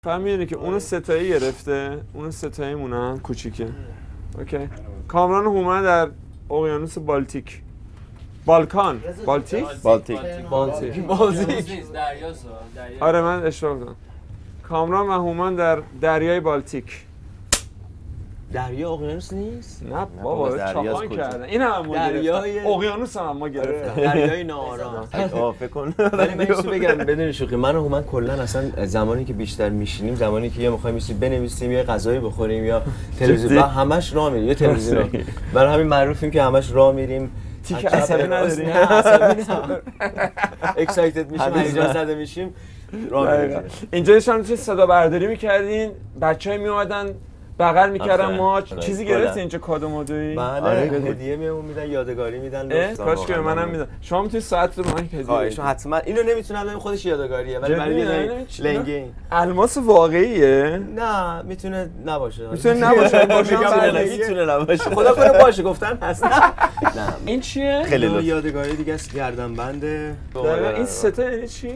فهمیدی که اونو ستایی گرفته، اونو ستایی مونه کوچیکه. اوکی. کامران هومن در اقیانوس بالتیک. بالکان. بالتیک؟ بالتیک. آره من اشتباه کردم. کامران و هومن در دریای بالتیک. دریا اقیانوس نیست؟ نه بابا چاپان کردن. این هم ما دریای اقیانوس هم ما گرفتن. دریای ناآرام. فکر کن. ولی من چیزی بگم بدون شوخی، من و هومن کلا اصلا زمانی که بیشتر میشینیم، زمانی که یا میخوایم بنویسیم یا غذایی بخوریم یا تلویزیون، همش راه میریم. یا تلویزیون. برای همین معروفیم که همش راه میریم. تیک عصبی نداریم. نه عصبی نیستم. اکسایتد میشیم، هیجان زده میشیم. راه میریم. اینجا شما چه صدا برداری میکردین؟ بچه‌ها میومدن بغل میکردن ما چیزی گرفتین اینجا کادو مادویی؟ بله هدیه بهمون میدن، یادگاری میدن. کاش که منم میدن. شما میتونید ساعت رو من هدیه خواهش حتما. اینو نمیتونم بگم، خودش یادگاریه ولی برای لنگه الماس واقعیه؟ نه میتونه نباشه. میتونه نباشه. میتونه نباشه. خدا کنه باشه، گفتن هست. نه این چیه؟ خیلی لطف. یادگاری دیگه است، گردنبنده. این ستا یعنی چی؟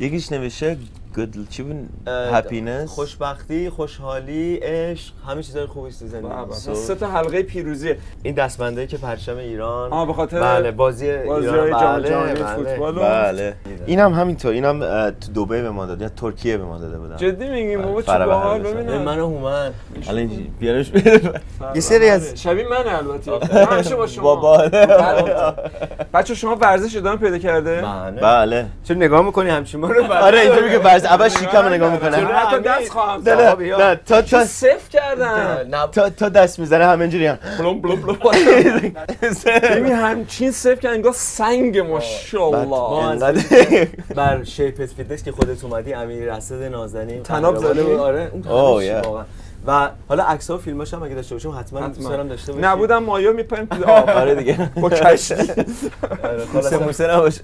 یکیش نوشته گود چی بود؟ هپینس، خوشبختی، خوشحالی، عشق، همه چیزای خوبی تو زندگی. سه تا حلقه پیروزیه. این دستبنده‌ای که پرچم ایران به خاطر بله بازی ایران جام فوتبال. بله اینم همینطور، اینم تو دبی به ما داد یا ترکیه به ما داده بودن. جدی میگی بابا چه باحال. ببین من و هومن الان بیارش یه سری از شبیه من البته همیشه با شما بابا. بچه شما ورزش ادامه پیدا کرده؟ بله. چون نگاه می‌کنی همچین ما رو؟ آره اینجا میگه ورزش اول شیکم نگاه میکنه. حتی دست خواهم زد. نه تا صفر کردن. تا دست میزنه همینجوری هم بلوم بلوم بلوم. ببین همچین صفر کردن انگار سنگ ماشاءالله. بر شیپت فیتنس که خودت اومدی، امیر رصد نازنین تناب زده بود. آره اون واقعا. و حالا عکس‌ها و فیلماش هم اگه داشته باشیم حتما دوستانم داشته باشیم. نبودم مایو میپریم تو آب. آره دیگه با کشتی. خلاص موسه نباشه.